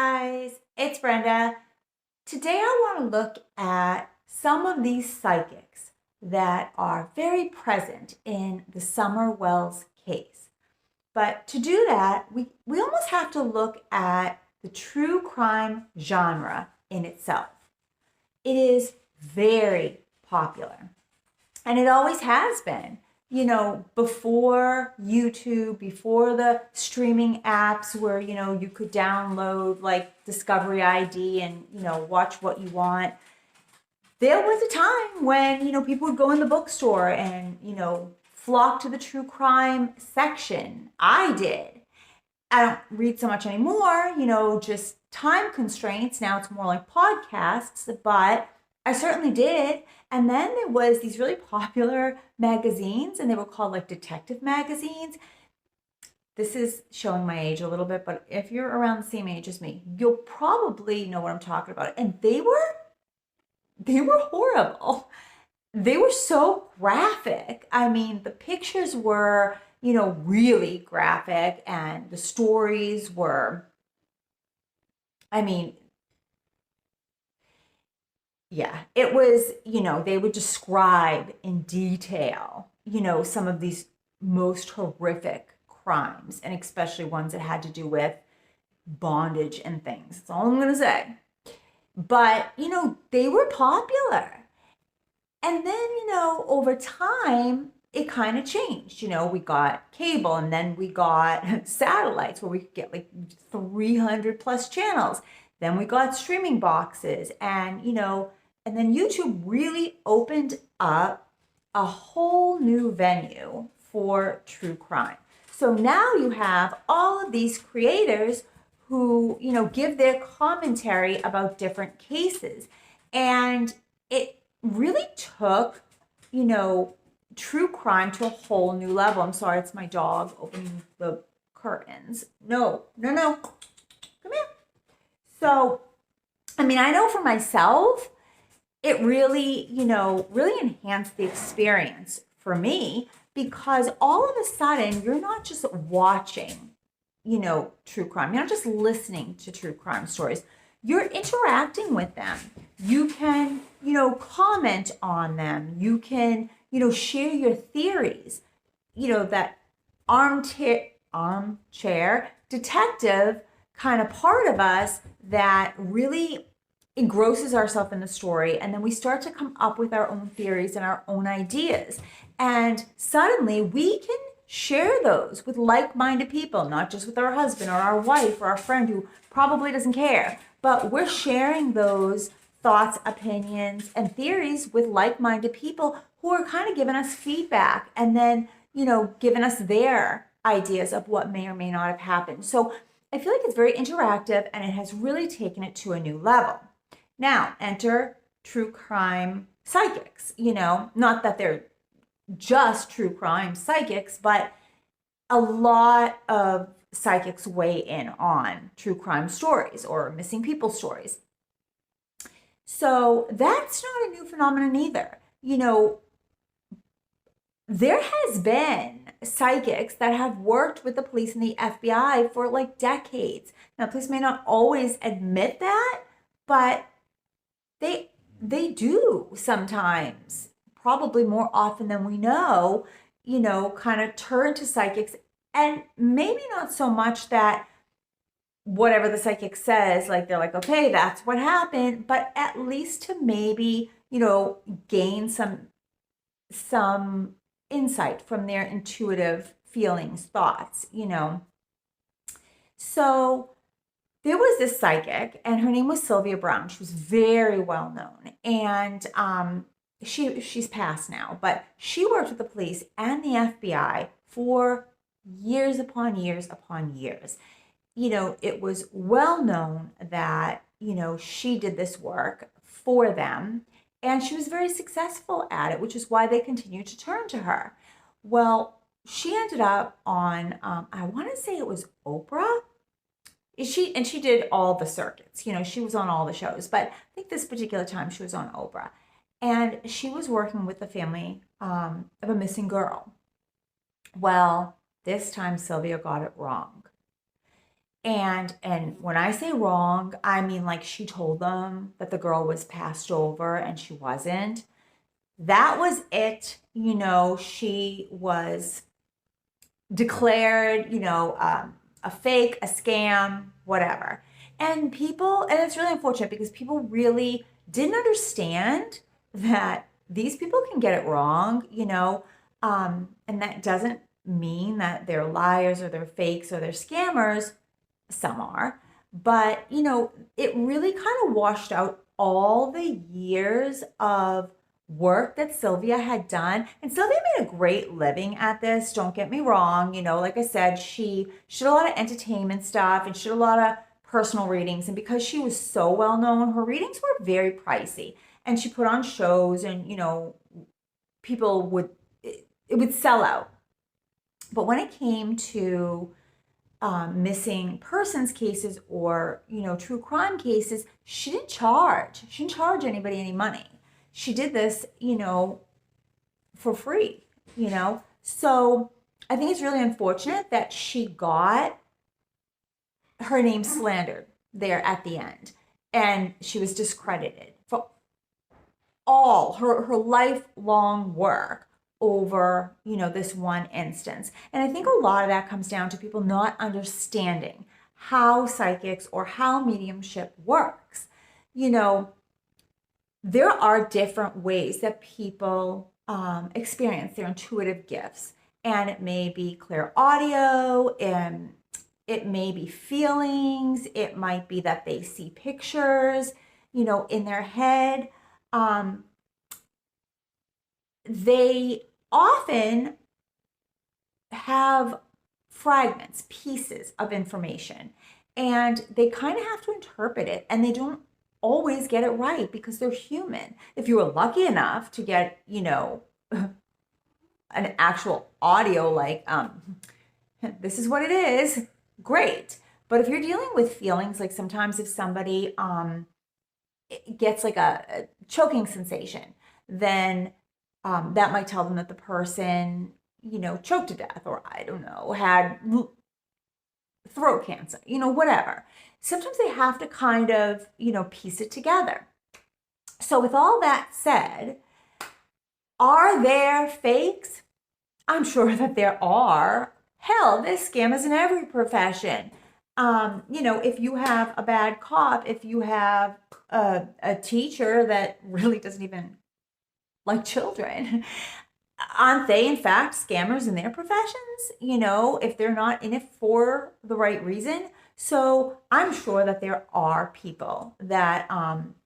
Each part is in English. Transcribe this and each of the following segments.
Guys, it's Brenda. Today I want to look at some of these psychics that are very present in the Summer Wells case. But to do that, we almost have to look at the true crime genre in itself. It is very popular. And it always has been. Before YouTube, before the streaming apps where, you could download like Discovery ID and, watch what you want. There was a time when, people would go in the bookstore and, flock to the true crime section. I did. I don't read so much anymore, just time constraints. Now it's more like podcasts, but I certainly did. And then there was these really popular magazines, and they were called like detective magazines. This is showing my age a little bit, but if you're around the same age as me, you'll probably know what I'm talking about. And they were horrible. They were so graphic. I mean, the pictures were, really graphic, and the stories were, I mean, yeah, it was, they would describe in detail, some of these most horrific crimes, and especially ones that had to do with bondage and things. That's all I'm going to say. But, they were popular. And then, over time, it kind of changed. We got cable, and then we got satellites where we could get like 300 plus channels. Then we got streaming boxes, and then YouTube really opened up a whole new venue for true crime. So now you have all of these creators who, give their commentary about different cases. And it really took, true crime to a whole new level. I'm sorry, it's my dog opening the curtains. No, no, no. Come here. So, I know for myself, it really, really enhanced the experience for me, because all of a sudden you're not just watching, true crime. You're not just listening to true crime stories. You're interacting with them. You can, comment on them. You can, share your theories. That armchair detective kind of part of us that really engrosses ourselves in the story, and then we start to come up with our own theories and our own ideas, and suddenly we can share those with like-minded people, not just with our husband or our wife or our friend who probably doesn't care, but we're sharing those thoughts, opinions, and theories with like-minded people who are kind of giving us feedback, and then giving us their ideas of what may or may not have happened. So I feel like it's very interactive, and it has really taken it to a new level. Now, enter true crime psychics. Not that they're just true crime psychics, but a lot of psychics weigh in on true crime stories or missing people stories. So that's not a new phenomenon either. There has been psychics that have worked with the police and the FBI for like decades. Now, police may not always admit that, but they do sometimes, probably more often than we know, kind of turn to psychics, and maybe not so much that whatever the psychic says, like they're like, okay, that's what happened, but at least to maybe, gain some insight from their intuitive feelings, thoughts. So there was this psychic, and her name was Sylvia Brown. She was very well known, and she's passed now, but she worked with the police and the FBI for years upon years upon years. It was well known that, she did this work for them, and she was very successful at it, which is why they continued to turn to her. Well, she ended up on, I want to say it was Oprah. She did all the circuits. She was on all the shows, but I think this particular time she was on Oprah, and she was working with the family of a missing girl. Well, this time Sylvia got it wrong. And when I say wrong, I mean like she told them that the girl was passed over and she wasn't. That was it. She was declared, a fake, a scam, whatever. And it's really unfortunate because people really didn't understand that these people can get it wrong, and that doesn't mean that they're liars or they're fakes or they're scammers. Some are, but it really kind of washed out all the years of work that Sylvia had done. And Sylvia made a great living at this, don't get me wrong. Like I said, she did a lot of entertainment stuff and she did a lot of personal readings. And because she was so well known, her readings were very pricey. And she put on shows and, people would, it would sell out. But when it came to missing persons cases or true crime cases, she didn't charge anybody any money. She did this for free. So I think it's really unfortunate that she got her name slandered there at the end, and she was discredited for all her lifelong work over this one instance. And I think a lot of that comes down to people not understanding how psychics or how mediumship works. There are different ways that people experience their intuitive gifts, and it may be clear audio, and it may be feelings, it might be that they see pictures in their head. They often have fragments, pieces of information, and they kind of have to interpret it, and they don't always get it right because they're human. If you were lucky enough to get, an actual audio like, this is what it is, great. But if you're dealing with feelings, like sometimes if somebody gets like a choking sensation, then that might tell them that the person, choked to death, or I don't know, had throat cancer, whatever. Sometimes they have to kind of, piece it together. So with all that said, are there fakes? I'm sure that there are. Hell, there's scammers in every profession. If you have a bad cop, if you have a teacher that really doesn't even like children, aren't they in fact scammers in their professions, if they're not in it for the right reason? So I'm sure that there are people that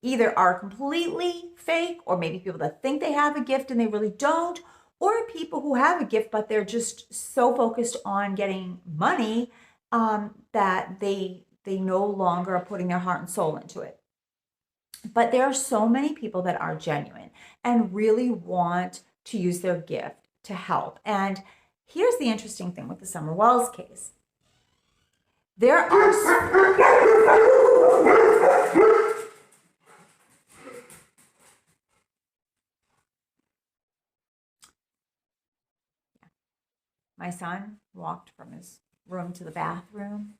either are completely fake, or maybe people that think they have a gift and they really don't, or people who have a gift but they're just so focused on getting money that they no longer are putting their heart and soul into it. But there are so many people that are genuine and really want to use their gift to help. And here's the interesting thing with the Summer Wells case. There are my son walked from his room to the bathroom,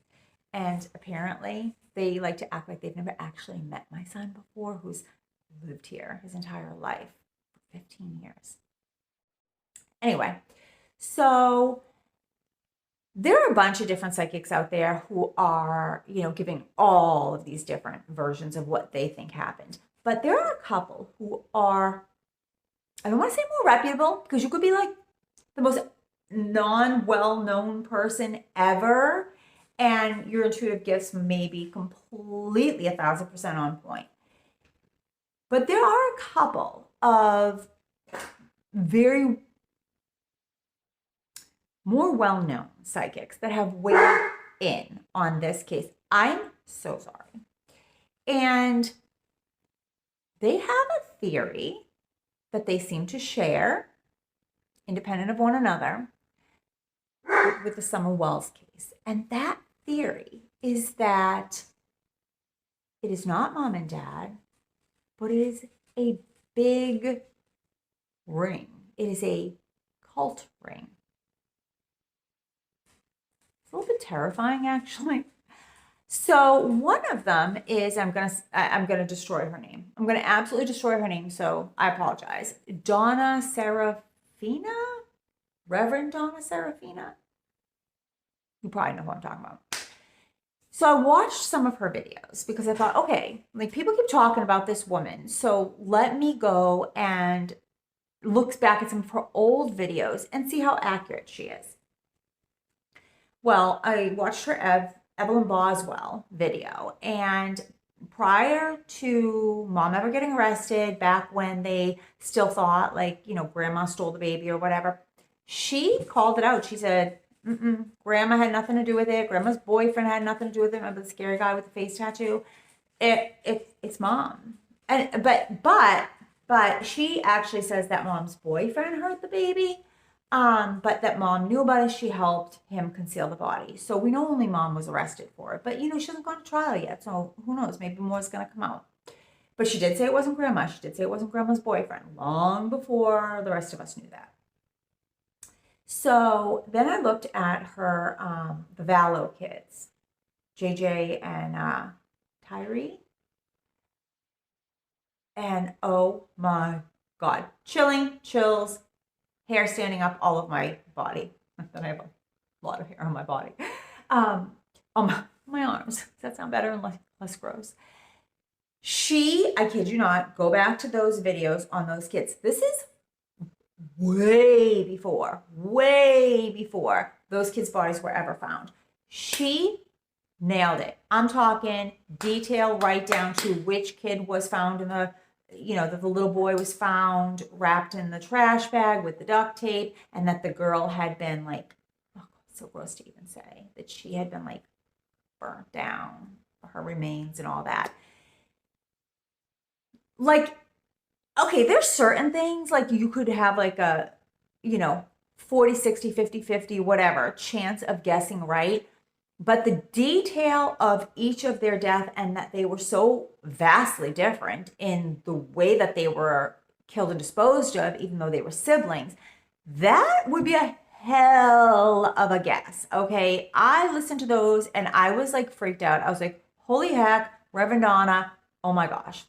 and apparently they like to act like they've never actually met my son before, who's lived here his entire life for 15 years. Anyway, so there are a bunch of different psychics out there who are, giving all of these different versions of what they think happened. But there are a couple who are, I don't want to say more reputable, because you could be like the most non-well-known person ever, and your intuitive gifts may be completely 1,000% on point. But there are a couple of very more well-known psychics that have weighed in on this case. I'm so sorry. And they have a theory that they seem to share, independent of one another, with the Summer Wells case. And that theory is that it is not mom and dad, but it is a big ring. It is a cult ring. It's a little bit terrifying, actually. So one of them is I'm gonna destroy her name. I'm gonna absolutely destroy her name. So I apologize. Donna Serafina, Reverend Donna Serafina. You probably know who I'm talking about. So I watched some of her videos because I thought, okay, like people keep talking about this woman. So let me go and look back at some of her old videos and see how accurate she is. Well, I watched her Evelyn Boswell video, and prior to mom ever getting arrested, back when they still thought like, grandma stole the baby or whatever, she called it out. She said, grandma had nothing to do with it. Grandma's boyfriend had nothing to do with it. Remember the scary guy with the face tattoo? It's mom. And but she actually says that mom's boyfriend hurt the baby. But that mom knew about it. She helped him conceal the body. So we know only mom was arrested for it. But she hasn't gone to trial yet. So who knows? Maybe more is gonna come out. But she did say it wasn't grandma. She did say it wasn't grandma's boyfriend long before the rest of us knew that. So then I looked at her, the Vallow kids, JJ and Tyree. And oh my God, chills, hair standing up all of my body. Then I have a lot of hair on my body. On my arms. Does that sound better and less gross? I kid you not, go back to those videos on those kids. This is way before those kids' bodies were ever found. She nailed it. I'm talking detail right down to which kid was found in that the little boy was found wrapped in the trash bag with the duct tape, and that the girl had been like, oh, so gross to even say, that she had been like burnt down, her remains and all that. Like, okay, there's certain things like you could have like a, 40, 60, 50, 50, whatever chance of guessing right. But the detail of each of their death, and that they were so vastly different in the way that they were killed and disposed of, even though they were siblings, that would be a hell of a guess. Okay. I listened to those and I was like freaked out. I was like, holy heck, Reverend Donna. Oh my gosh.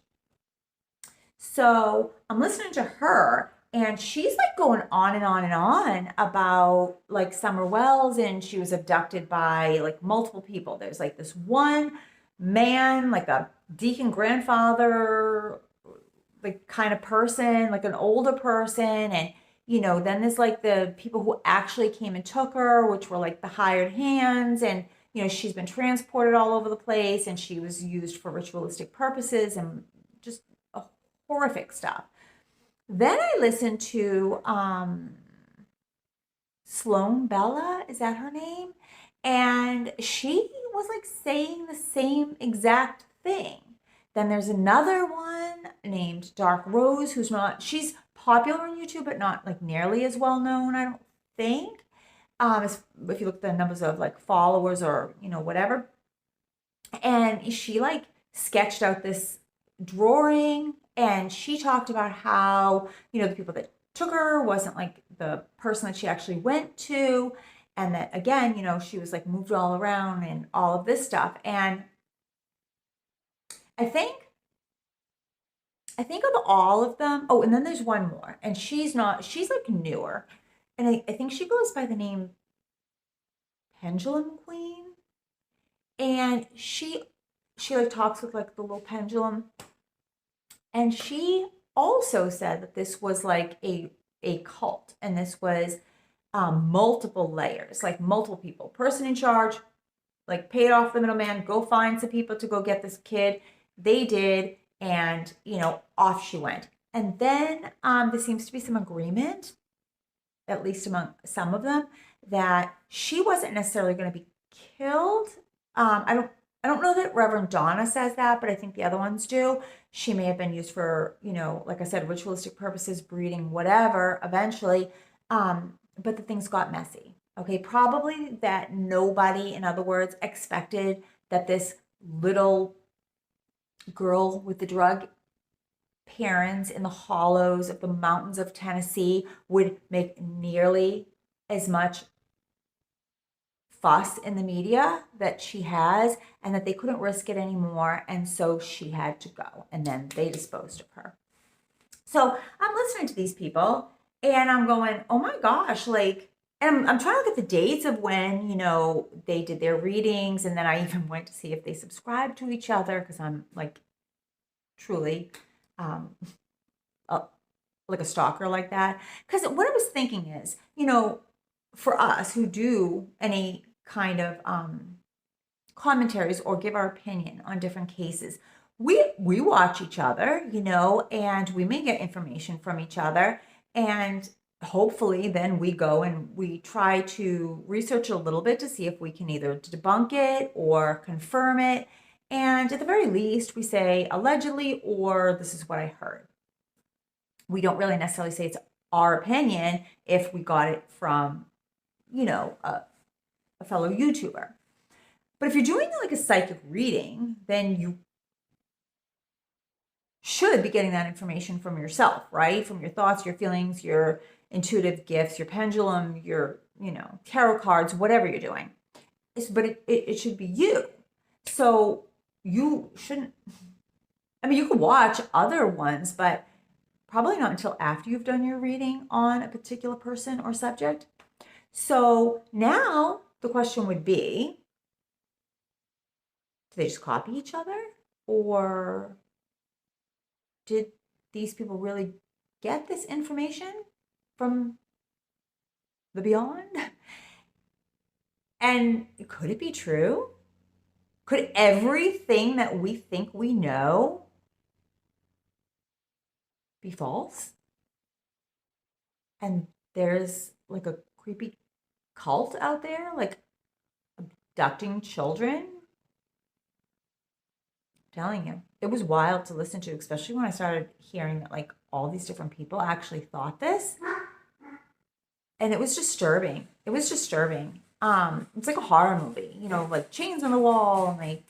So I'm listening to her, and she's like going on and on and on about like Summer Wells, and she was abducted by like multiple people. There's like this one man, like a deacon grandfather, like kind of person, like an older person. And, then there's like the people who actually came and took her, which were like the hired hands. And, she's been transported all over the place, and she was used for ritualistic purposes and just horrific stuff. Then I listened to Sloan Bella, is that her name? And she was like saying the same exact thing. Then there's another one named Dark Rose, she's popular on YouTube, but not like nearly as well known, I don't think. If you look at the numbers of like followers or, whatever. And she like sketched out this drawing, and she talked about how, the people that took her wasn't like the person that she actually went to. And that again, she was like moved all around and all of this stuff. And I think of all of them. Oh, and then there's one more, and she's like newer. And I think she goes by the name Pendulum Queen. And she like talks with like the little pendulum. And she also said that this was like a cult, and this was multiple layers, like multiple people, person in charge, like paid off the middleman, go find some people to go get this kid. They did, and off she went. And then there seems to be some agreement, at least among some of them, that she wasn't necessarily going to be killed. I don't know that Reverend Donna says that, but I think the other ones do. She may have been used for, like I said, ritualistic purposes, breeding, whatever, eventually. But the things got messy. Okay, probably that nobody, in other words, expected that this little girl with the drug parents in the hollows of the mountains of Tennessee would make nearly as much fuss in the media that she has, and that they couldn't risk it anymore, and so she had to go, and then they disposed of her. So I'm listening to these people, and I'm going, oh my gosh, like, and I'm trying to look at the dates of when, they did their readings, and then I even went to see if they subscribed to each other, because I'm like truly um, a, like a stalker like that. Because what I was thinking is, for us who do any kind of commentaries or give our opinion on different cases, we watch each other, and we may get information from each other, and hopefully then we go and we try to research a little bit to see if we can either debunk it or confirm it, and at the very least we say allegedly, or this is what I heard. We don't really necessarily say it's our opinion if we got it from a fellow YouTuber. But if you're doing like a psychic reading, then you should be getting that information from yourself, right? From your thoughts, your feelings, your intuitive gifts, your pendulum, your, tarot cards, whatever you're doing. But it should be you. So you shouldn't, you could watch other ones, but probably not until after you've done your reading on a particular person or subject. So now the question would be, do they just copy each other? Or did these people really get this information from the beyond? And could it be true? Could everything that we think we know be false? And there's like a creepy cult out there, like abducting children? Telling you, it was wild to listen to, especially when I started hearing that like all these different people actually thought this, and it was disturbing. It's like a horror movie, like chains on the wall and like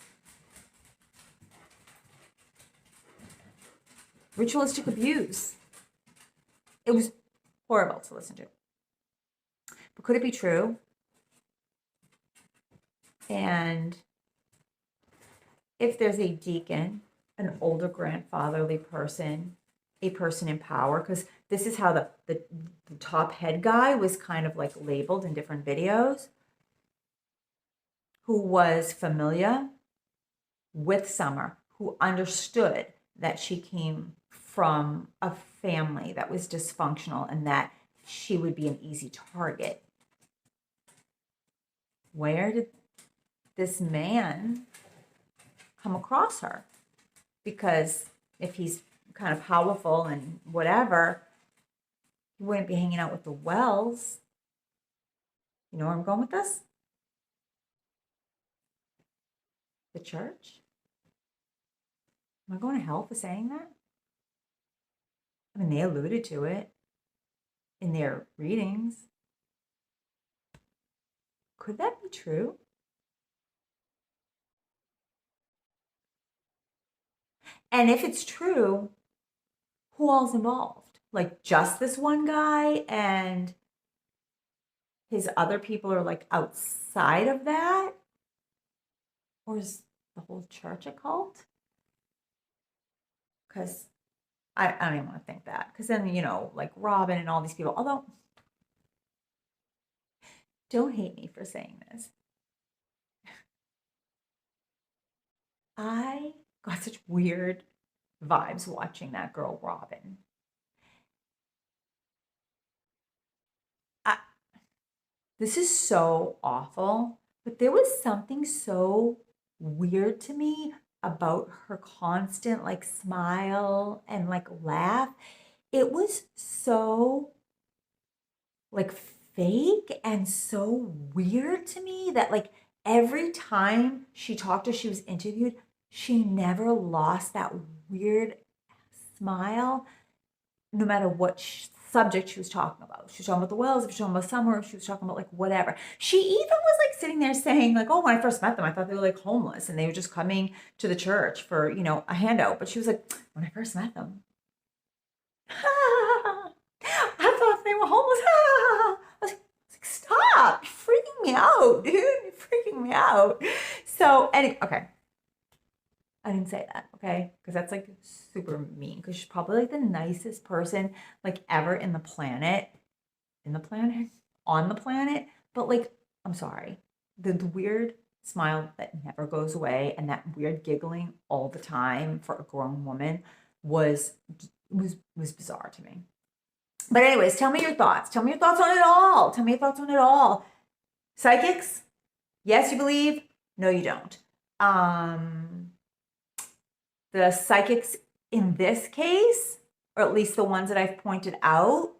ritualistic abuse. It was horrible to listen to. But could it be true? And if there's a deacon, an older grandfatherly person, a person in power, because this is how the top head guy was kind of like labeled in different videos, who was familiar with Summer, who understood that she came from a family that was dysfunctional and that she would be an easy target. Where did this man come across her? Because if he's kind of powerful and whatever, he wouldn't be hanging out with the Wells. You know where I'm going with this? The church? Am I going to hell for saying that? They alluded to it in their readings. Could that be true? And if it's true, who all's involved? Like just this one guy and his other people are like outside of that? Or is the whole church a cult? Because I don't even want to think that. Because then, like Robin and all these people, although, don't hate me for saying this. I got such weird vibes watching that girl, Robin. This is so awful, but there was something so weird to me about her constant like smile and like laugh. It was so like fake and so weird to me that like every time she talked or she was interviewed, she never lost that weird smile, no matter what subject she was talking about. She was talking about the Wells, if she was talking about Summer, if she was talking about like whatever. She even was like sitting there saying like, oh, when I first met them, I thought they were like homeless and they were just coming to the church for, a handout. But she was like, when I first met them, I thought they were homeless. I was like, stop, you're freaking me out, dude. You're freaking me out. So, okay. I didn't say that, okay? Because that's like super mean. Because she's probably like the nicest person like ever in the planet. In the planet? On the planet. But like, I'm sorry. The weird smile that never goes away and that weird giggling all the time for a grown woman was bizarre to me. But anyways, tell me your thoughts. Tell me your thoughts on it all. Tell me your thoughts on it all. Psychics? Yes, you believe. No, you don't. The psychics in this case, or at least the ones that I've pointed out,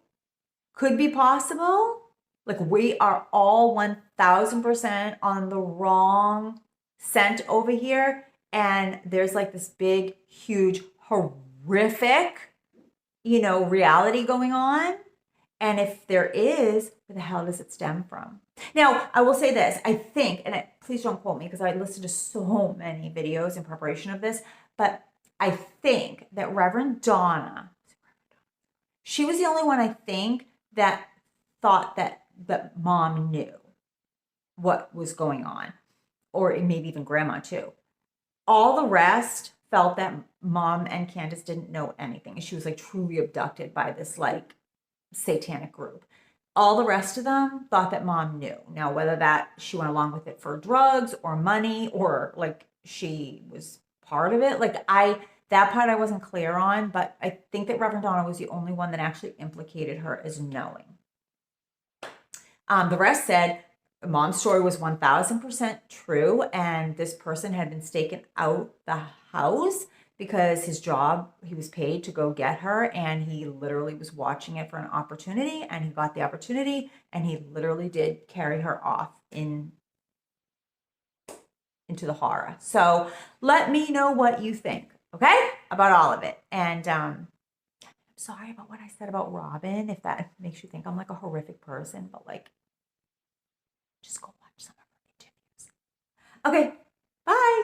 could be possible. Like we are all 1000% on the wrong scent over here. And there's like this big, huge, horrific, reality going on. And if there is, where the hell does it stem from? Now, I will say this. I think, and please don't quote me because I listened to so many videos in preparation of this, but I think that Reverend Donna, she was the only one I think that thought that mom knew what was going on, or maybe even grandma too. All the rest felt that mom and Candace didn't know anything. And she was like truly abducted by this like satanic group. All the rest of them thought that mom knew. Now, whether that she went along with it for drugs or money or like she was part of it, that part I wasn't clear on, but I think that Reverend Donna was the only one that actually implicated her as knowing. The rest said mom's story was 1000% true, and this person had been staken out the house because his job, he was paid to go get her, and he literally was watching it for an opportunity, and he got the opportunity, and he literally did carry her off into the horror. So let me know what you think, okay, about all of it. And I'm sorry about what I said about Robin, if that makes you think I'm like a horrific person, but like, just go watch some of her interviews. Okay, bye.